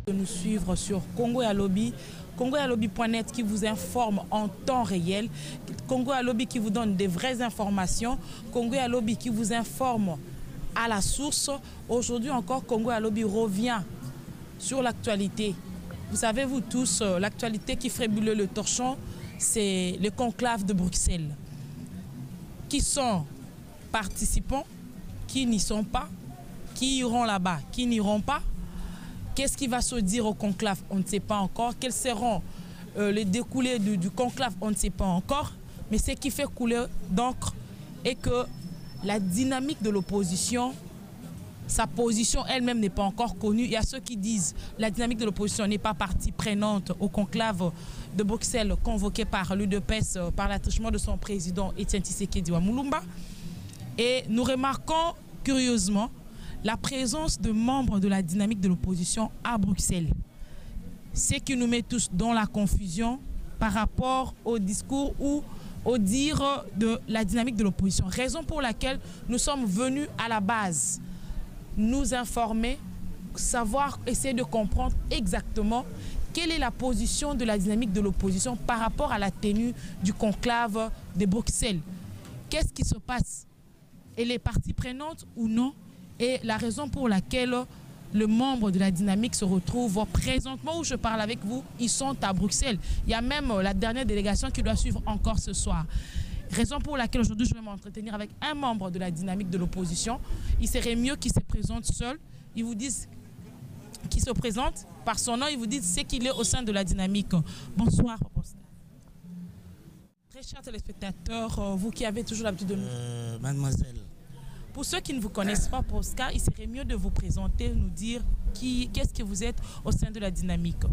De nous suivre sur Congo et Alobi, congoalobi.net qui vous informe en temps réel, Congo et Alobi qui vous donne des vraies informations, Congo et Alobi qui vous informe à la source. Aujourd'hui encore, Congo et Alobi revient sur l'actualité. Vous savez, vous tous, l'actualité qui fait brûler le torchon, c'est le conclave de Bruxelles. Qui sont participants, qui n'y sont pas, qui iront là-bas, qui n'iront pas. Qu'est-ce qui va se dire au conclave? On ne sait pas encore. Quels seront les découlés du conclave? On ne sait pas encore. Mais ce qui fait couler d'encre est que la dynamique de l'opposition, sa position elle-même n'est pas encore connue. Il y a ceux qui disent que la dynamique de l'opposition n'est pas partie prenante au conclave de Bruxelles convoqué par l'UDPS par l'attachement de son président Etienne Tshisekedi Wamulumba. Et nous remarquons curieusement la présence de membres de la dynamique de l'opposition à Bruxelles. Ce qui nous met tous dans la confusion par rapport au discours ou au dire de la dynamique de l'opposition. Raison pour laquelle nous sommes venus à la base nous informer, savoir, essayer de comprendre exactement quelle est la position de la dynamique de l'opposition par rapport à la tenue du conclave de Bruxelles. Qu'est-ce qui se passe? Elle est partie prenante ou non? Et la raison pour laquelle le membre de la dynamique se retrouve présentement où je parle avec vous, ils sont à Bruxelles. Il y a même la dernière délégation qui doit suivre encore ce soir. Raison pour laquelle aujourd'hui je vais m'entretenir avec un membre de la dynamique de l'opposition. Il serait mieux qu'il se présente seul. Ils vous disent qu'il se présente par son nom, ils vous disent ce qu'il est au sein de la dynamique. Bonsoir, Papa Oscar. Très chers téléspectateurs, vous qui avez toujours l'habitude de nous... Mademoiselle. Pour ceux qui ne vous connaissent pas, Oscar, il serait mieux de vous présenter, nous dire qu'est-ce que vous êtes au sein de la dynamique.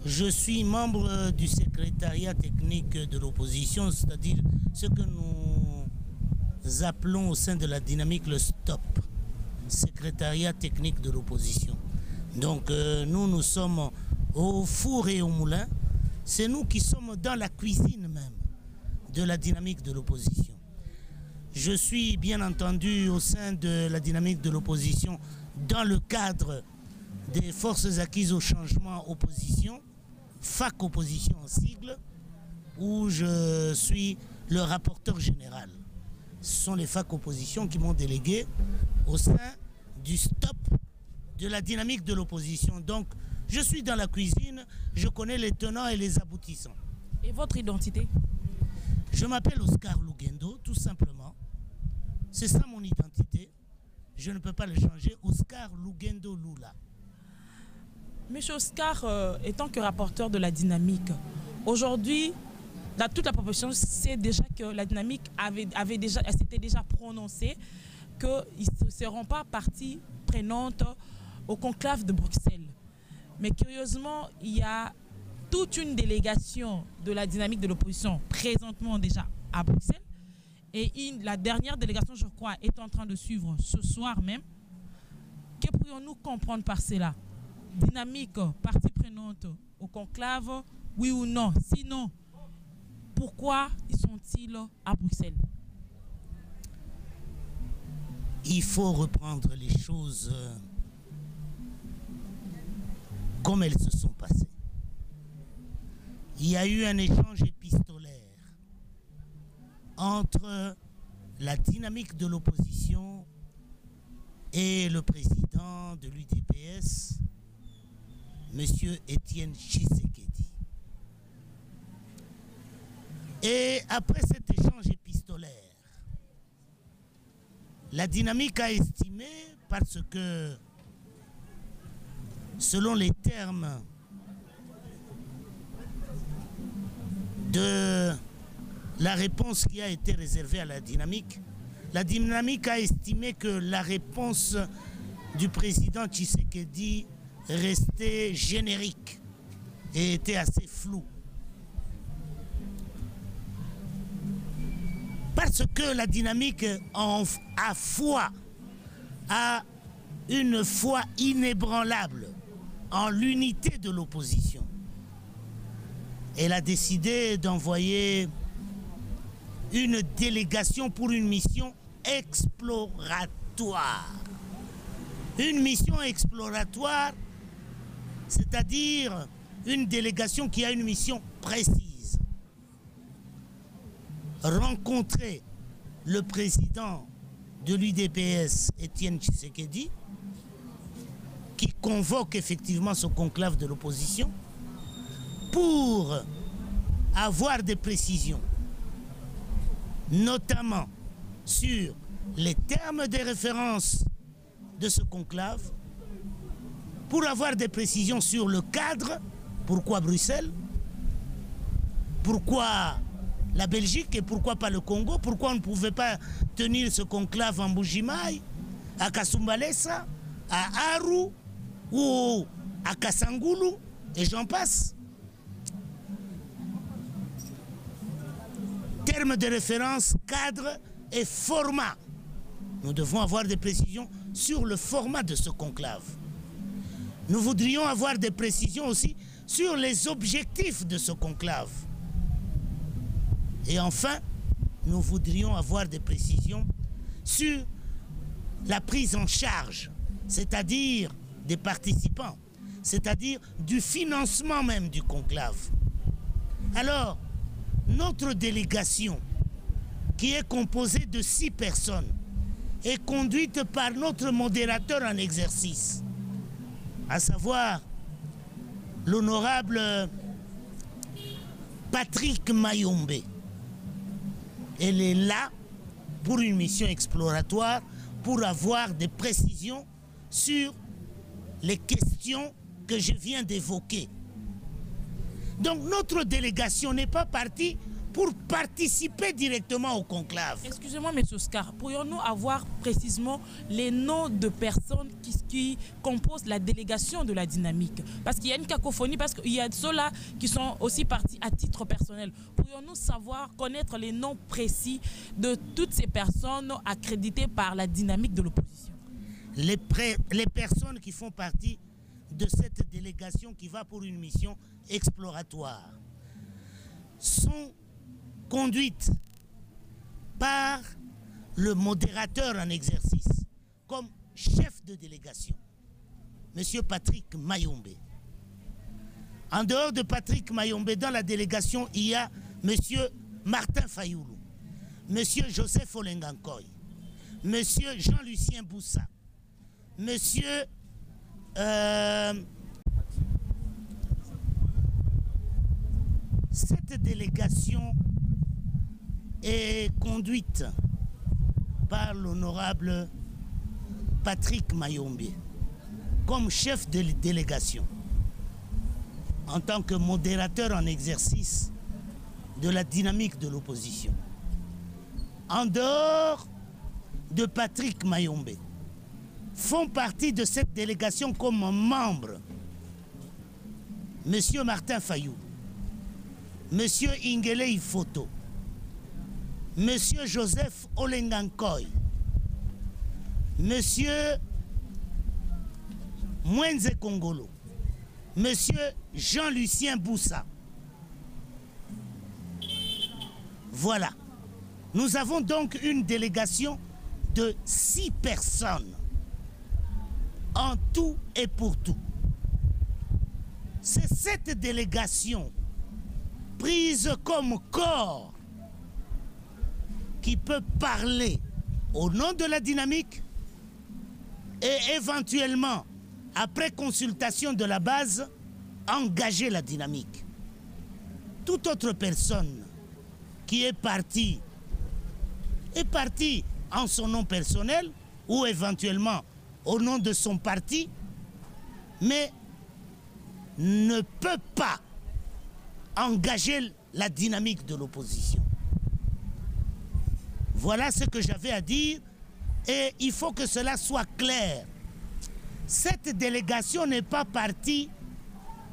Je suis membre du secrétariat technique de l'opposition, c'est-à-dire ce que nous appelons au sein de la dynamique le STOP, secrétariat technique de l'opposition. Donc nous sommes au four et au moulin, c'est nous qui sommes dans la cuisine même de la dynamique de l'opposition. Je suis bien entendu au sein de la dynamique de l'opposition dans le cadre des forces acquises au changement opposition, FAC opposition en sigle, où je suis le rapporteur général. Ce sont les FAC opposition qui m'ont délégué au sein du STOP de la dynamique de l'opposition. Donc je suis dans la cuisine, je connais les tenants et les aboutissants. Et votre identité? Je m'appelle Oscar Lugendo, tout simplement. C'est ça mon identité. Je ne peux pas le changer. Oscar Lugendo Lula. Monsieur Oscar, étant que rapporteur de la dynamique, aujourd'hui, toute la population sait déjà que la dynamique s'était déjà prononcée qu'ils ne seront pas partie prenante au conclave de Bruxelles. Mais curieusement, il y a toute une délégation de la dynamique de l'opposition présentement déjà à Bruxelles. Et la dernière délégation, je crois, est en train de suivre ce soir même. Que pourrions-nous comprendre par cela? Dynamique, partie prenante au conclave, oui ou non? Sinon, pourquoi sont-ils à Bruxelles? Il faut reprendre les choses comme elles se sont passées. Il y a eu un échange épistolaire entre la dynamique de l'opposition et le président de l'UDPS, M. Etienne Tshisekedi. Et après cet échange épistolaire, la dynamique a estimé, parce que selon les termes de la réponse qui a été réservée à la dynamique a estimé que la réponse du président Tshisekedi restait générique et était assez floue. Parce que la dynamique a une foi inébranlable en l'unité de l'opposition. Elle a décidé d'envoyer une délégation pour une mission exploratoire. Une mission exploratoire c'est-à-dire une délégation qui a une mission précise. Rencontrer le président de l'UDPS, Étienne Tshisekedi, qui convoque effectivement ce conclave de l'opposition pour avoir des précisions, notamment sur les termes des références de ce conclave, pour avoir des précisions sur le cadre, pourquoi Bruxelles, pourquoi la Belgique et pourquoi pas le Congo, pourquoi on ne pouvait pas tenir ce conclave en Bujimaï, à Kasumbalesa, à Aru ou à Kasangulu, et j'en passe. Termes de référence, cadre et format. Nous devons avoir des précisions sur le format de ce conclave. Nous voudrions avoir des précisions aussi sur les objectifs de ce conclave. Et enfin, nous voudrions avoir des précisions sur la prise en charge, c'est-à-dire des participants, c'est-à-dire du financement même du conclave. Alors, notre délégation, qui est composée de 6 personnes, est conduite par notre modérateur en exercice, à savoir l'honorable Patrick Mayombe. Elle est là pour une mission exploratoire, pour avoir des précisions sur les questions que je viens d'évoquer. Donc notre délégation n'est pas partie pour participer directement au conclave. Excusez-moi, M. Oscar, pourrions-nous avoir précisément les noms de personnes qui composent la délégation de la dynamique? Parce qu'il y a une cacophonie, parce qu'il y a ceux-là qui sont aussi partis à titre personnel. Pourrions-nous savoir, connaître les noms précis de toutes ces personnes accréditées par la dynamique de l'opposition? Les personnes qui font partie de cette délégation qui va pour une mission exploratoire sont conduites par le modérateur en exercice comme chef de délégation, M. Patrick Mayombe. En dehors de Patrick Mayombe, dans la délégation, il y a M. Martin Fayoulou, M. Joseph Olengankoy, M. Jean-Lucien Boussa, M. Cette délégation est conduite par l'honorable Patrick Mayombe comme chef de délégation, en tant que modérateur en exercice de la dynamique de l'opposition. En dehors de Patrick Mayombe, font partie de cette délégation comme membres M. Martin Fayou, M. Ingele Ifoto, M. Joseph Olengankoy, M. Mwenze Kongolo, M. Jean-Lucien Boussa. Voilà. Nous avons donc une délégation de 6 personnes en tout et pour tout. C'est cette délégation prise comme corps qui peut parler au nom de la dynamique et éventuellement, après consultation de la base, engager la dynamique. Toute autre personne qui est partie en son nom personnel ou éventuellement au nom de son parti, mais ne peut pas engager la dynamique de l'opposition. Voilà ce que j'avais à dire et il faut que cela soit clair. Cette délégation n'est pas partie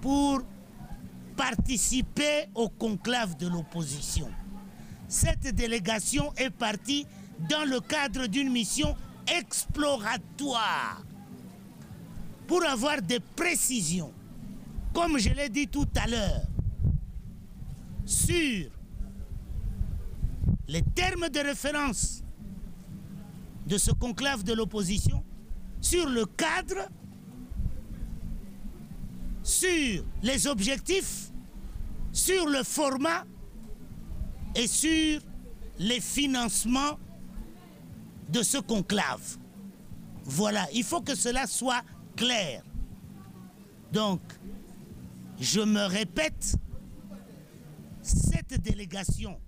pour participer au conclave de l'opposition. Cette délégation est partie dans le cadre d'une mission exploratoire pour avoir des précisions, comme je l'ai dit tout à l'heure, sur les termes de référence de ce conclave de l'opposition, sur le cadre, sur les objectifs, sur le format et sur les financements de ce conclave. Voilà, il faut que cela soit clair. Donc, je me répète, cette délégation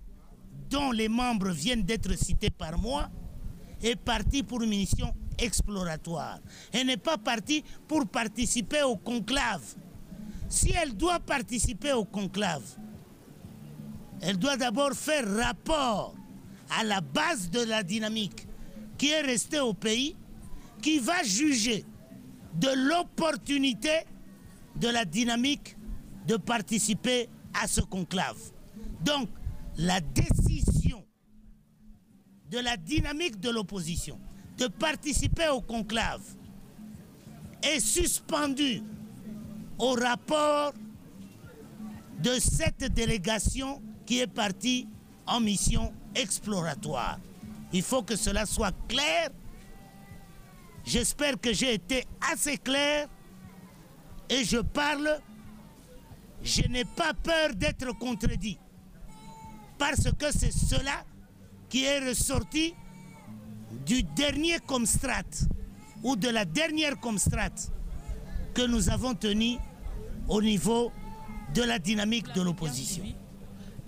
dont les membres viennent d'être cités par moi est partie pour une mission exploratoire. Elle n'est pas partie pour participer au conclave. Si elle doit participer au conclave, elle doit d'abord faire rapport à la base de la dynamique qui est restée au pays, qui va juger de l'opportunité de la dynamique de participer à ce conclave. Donc, la décision de la dynamique de l'opposition de participer au conclave est suspendue au rapport de cette délégation qui est partie en mission exploratoire. Il faut que cela soit clair. J'espère que j'ai été assez clair et je parle. Je n'ai pas peur d'être contredit parce que c'est cela qui est ressorti du dernier Comstrat ou de la dernière Comstrat que nous avons tenu au niveau de la dynamique de l'opposition.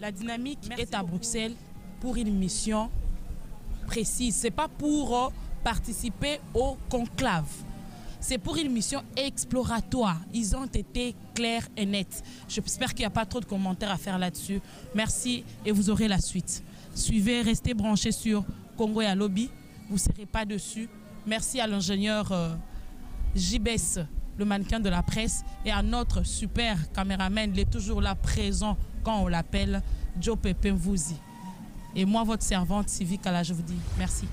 La dynamique est à Bruxelles pour une mission précise. Ce n'est pas pour participer au conclave. C'est pour une mission exploratoire. Ils ont été clairs et nets. J'espère qu'il n'y a pas trop de commentaires à faire là-dessus. Merci et vous aurez la suite. Suivez, restez branchés sur Congo ya Lobby. Vous ne serez pas dessus. Merci à l'ingénieur JBS, le mannequin de la presse, et à notre super caméraman, il est toujours là présent quand on l'appelle, Joe Pepe Mvuzi. Et moi, votre servante Sylvie Kala, je vous dis merci.